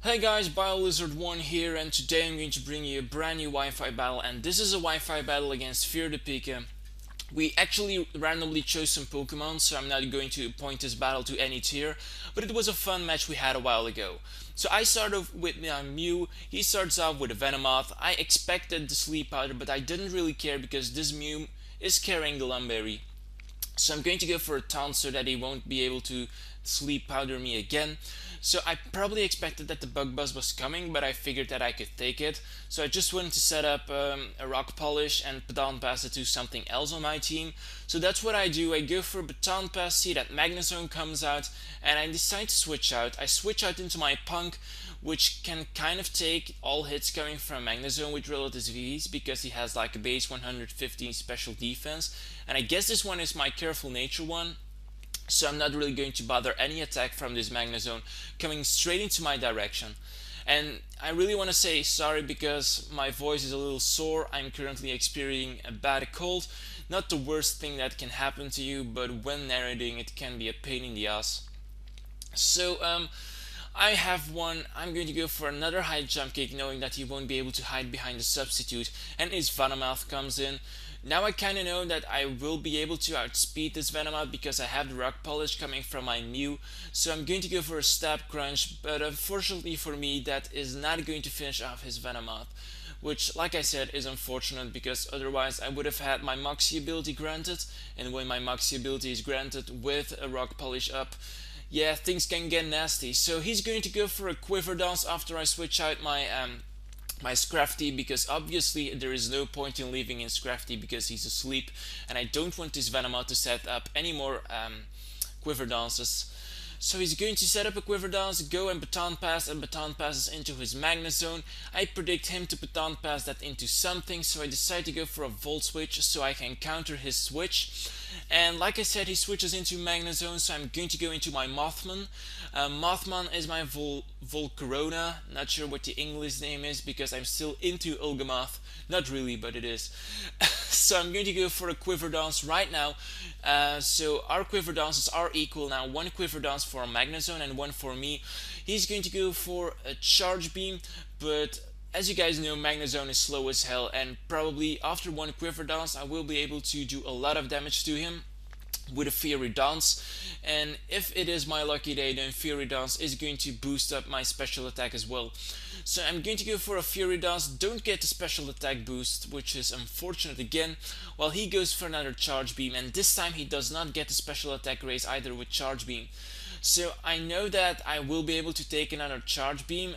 Hey guys, Biolizard1 here, and today I'm going to bring you a brand new Wi-Fi battle, and this is a Wi-Fi battle against FearThePika. We actually randomly chose some Pokemon, so I'm not going to point this battle to any tier, but it was a fun match we had a while ago. So I start off with my Mew, he starts off with a Venomoth. I expected the Sleep Powder, but I didn't really care because this Mew is carrying the Lumberry. So I'm going to go for a taunt so that he won't be able to sleep powder me again. So I probably expected that the bug buzz was coming, but I figured that I could take it. So I just wanted to set up a rock polish and baton pass it to something else on my team. So that's what I do. I go for a baton pass, see that Magnezone comes out, and I decide to switch out. I switch out into my Punk, which can kind of take all hits coming from Magnezone with relative ease because he has like a base 115 special defense. And I guess this one is my Careful Nature one. So I'm not really going to bother any attack from this Magnezone coming straight into my direction. And I really want to say sorry because my voice is a little sore. I'm currently experiencing a bad cold. Not the worst thing that can happen to you, but when narrating it can be a pain in the ass. So I have one. I'm going to go for another high jump kick, knowing that he won't be able to hide behind the substitute, and his Venomoth comes in. Now I kinda know that I will be able to outspeed this Venomoth because I have the Rock Polish coming from my Mew, so I'm going to go for a Stab Crunch, but unfortunately for me that is not going to finish off his Venomoth, which, like I said, is unfortunate because otherwise I would have had my Moxie ability granted, and when my Moxie ability is granted with a Rock Polish up, yeah, things can get nasty. So he's going to go for a Quiver Dance after I switch out my Scrafty, because obviously there is no point in leaving in Scrafty because he's asleep, and I don't want this Venomoth to set up any more Quiver Dances. So he's going to set up a Quiver Dance, go and Baton Pass, and Baton Passes into his Magnezone. I predict him to Baton Pass that into something, so I decide to go for a Volt Switch so I can counter his switch. And like I said, he switches into Magnezone, so I'm going to go into my Mothman. Mothman is my Volcarona. Not sure what the English name is because I'm still into Ulgamoth. Not really, but it is. So I'm going to go for a Quiver Dance right now. So our Quiver Dances are equal now. One Quiver Dance for Magnezone and one for me. He's going to go for a Charge Beam, but as you guys know, Magnezone is slow as hell, and probably after one Quiver Dance I will be able to do a lot of damage to him with a Fiery Dance, and if it is my lucky day, then Fiery Dance is going to boost up my special attack as well. So I'm going to go for a Fury Dance, don't get the special attack boost, which is unfortunate again, while he goes for another Charge Beam, and this time he does not get the special attack raise either with Charge Beam. So I know that I will be able to take another Charge Beam,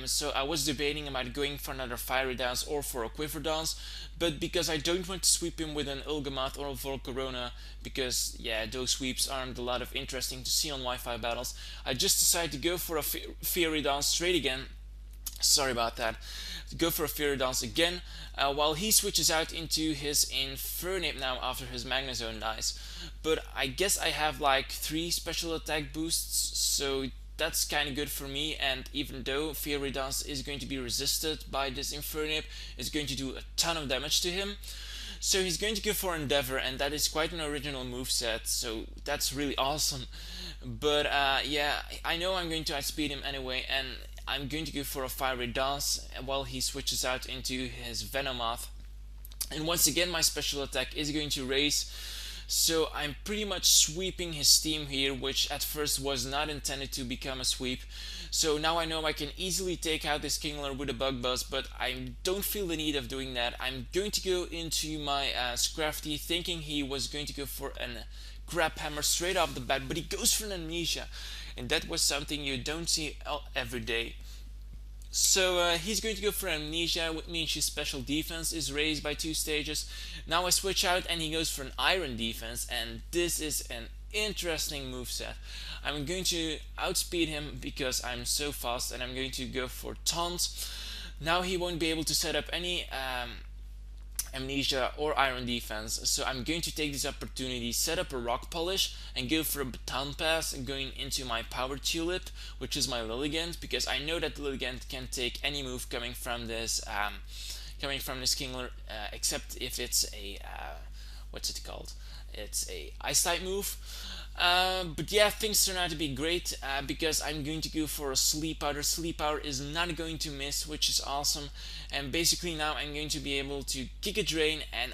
so I was debating about going for another Fiery Dance or for a Quiver Dance, but because I don't want to sweep him with an Ulgamoth or a Volcarona, because yeah, those sweeps aren't a lot of interesting to see on Wi-Fi battles, I just decided to go for a Fiery Dance straight again. Sorry about that. Go for a Fiery Dance again, while he switches out into his Infernape now after his Magnezone dies. But I guess I have like 3 special attack boosts, so that's kind of good for me, and even though Fiery Dance is going to be resisted by this Infernape, it's going to do a ton of damage to him. So he's going to go for Endeavor, and that is quite an original moveset, so that's really awesome. But yeah, I know I'm going to outspeed him anyway, and I'm going to go for a Fiery Dance while he switches out into his Venomoth. And once again my special attack is going to raise, so I'm pretty much sweeping his team here, which at first was not intended to become a sweep. So now I know I can easily take out this Kingler with a Bug Buzz, but I don't feel the need of doing that. I'm going to go into my Scrafty thinking he was going to go for an Grab Hammer straight off the bat, but he goes for an Amnesia, and that was something you don't see every day. So he's going to go for Amnesia, which means his special defense is raised by 2 stages. Now I switch out and he goes for an Iron defense, and this is an interesting moveset. I'm going to outspeed him because I'm so fast, and I'm going to go for Taunt. Now he won't be able to set up any Amnesia or Iron defense, so I'm going to take this opportunity, set up a Rock Polish, and go for a Baton Pass going into my Power Tulip, which is my Lilligant, because I know that Lilligant can take any move coming from this Kingler, except if it's a what's it called? It's a Ice type move. But yeah, things turn out to be great because I'm going to go for a sleep powder. Sleep powder is not going to miss, which is awesome. And basically now I'm going to be able to Giga Drain, and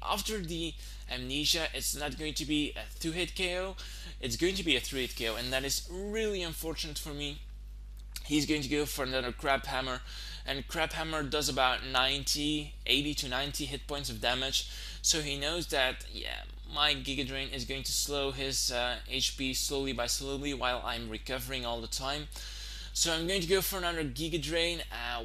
after the amnesia, it's not going to be a 2-hit KO, it's going to be a 3-hit KO, and that is really unfortunate for me. He's going to go for another Crab Hammer, and Crab Hammer does about 80 to 90 hit points of damage, so he knows that, yeah, my Giga Drain is going to slow his HP slowly by slowly while I'm recovering all the time. So I'm going to go for another Giga Drain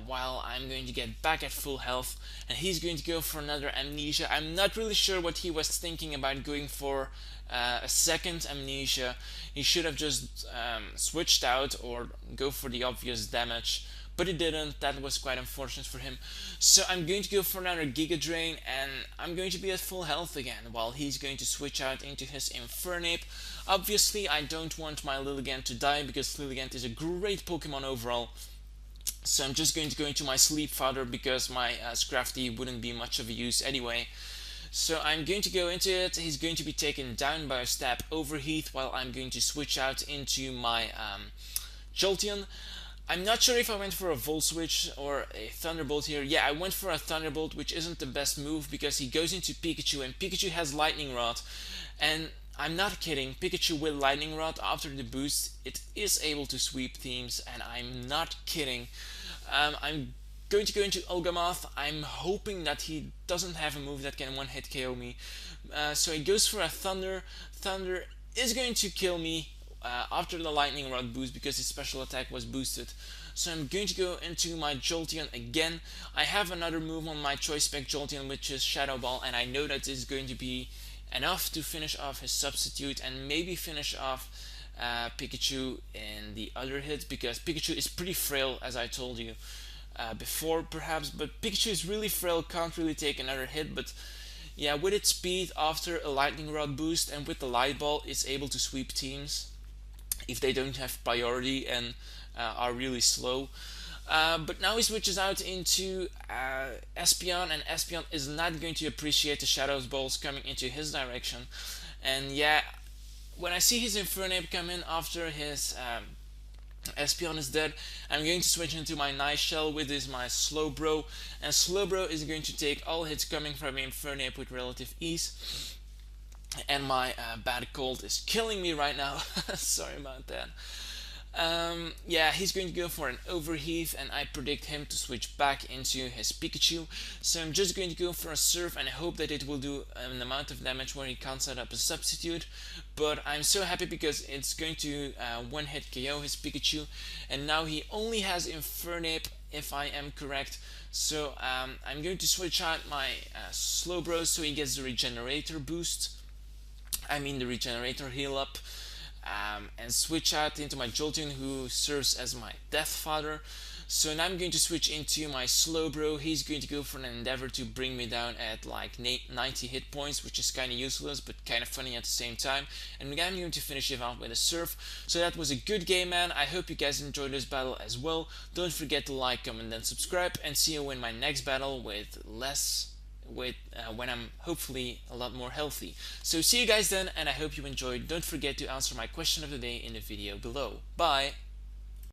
while I'm going to get back at full health, and he's going to go for another Amnesia. I'm not really sure what he was thinking about going for a second Amnesia. He should have just switched out or go for the obvious damage, but he didn't. That was quite unfortunate for him. So I'm going to go for another Giga Drain, and I'm going to be at full health again while he's going to switch out into his Infernape. Obviously, I don't want my Lilligant to die because Lilligant is a great Pokemon overall. So I'm just going to go into my Sleep Powder because my Scrafty wouldn't be much of a use anyway. So I'm going to go into it. He's going to be taken down by a Stab Overheat while I'm going to switch out into my Jolteon. I'm not sure if I went for a Volt Switch or a Thunderbolt here. Yeah, I went for a Thunderbolt, which isn't the best move because he goes into Pikachu and Pikachu has Lightning Rod. And I'm not kidding, Pikachu with Lightning Rod after the boost, it is able to sweep teams, and I'm not kidding. I'm going to go into Olgamoth. I'm hoping that he doesn't have a move that can one-hit KO me. So he goes for a Thunder. Thunder is going to kill me after the Lightning Rod boost because his special attack was boosted. So I'm going to go into my Jolteon again. I have another move on my Choice Spec Jolteon, which is Shadow Ball, and I know that this is going to be enough to finish off his substitute and maybe finish off Pikachu in the other hit, because Pikachu is pretty frail, as I told you before perhaps, but Pikachu is really frail, can't really take another hit. But yeah, with its speed after a Lightning Rod boost and with the Light Ball, it's able to sweep teams if they don't have priority and are really slow. But now he switches out into Espeon, and Espeon is not going to appreciate the Shadow Balls coming into his direction. And yeah, when I see his Infernape come in after his Espeon is dead, I'm going to switch into my Nice Shell, which is my Slowbro, and Slowbro is going to take all hits coming from Infernape with relative ease. And my bad cold is killing me right now. Sorry about that. Yeah, he's going to go for an Overheat, and I predict him to switch back into his Pikachu. So I'm just going to go for a Surf, and I hope that it will do an amount of damage where he can't set up a substitute. But I'm so happy because it's going to one-hit KO his Pikachu, and now he only has Infernape, if I am correct. So I'm going to switch out my Slowbro so he gets the Regenerator boost. The Regenerator heal up. And switch out into my Jolteon, who serves as my Death Father. So now I'm going to switch into my Slowbro. He's going to go for an endeavor to bring me down at like 90 hit points, which is kind of useless but kind of funny at the same time. And I'm going to finish it out with a Surf. So that was a good game, man. I hope you guys enjoyed this battle as well. Don't forget to like, comment, and subscribe, and see you in my next battle with when I'm hopefully a lot more healthy. So see you guys then, and I hope you enjoyed. Don't forget to answer my question of the day in the video below. Bye!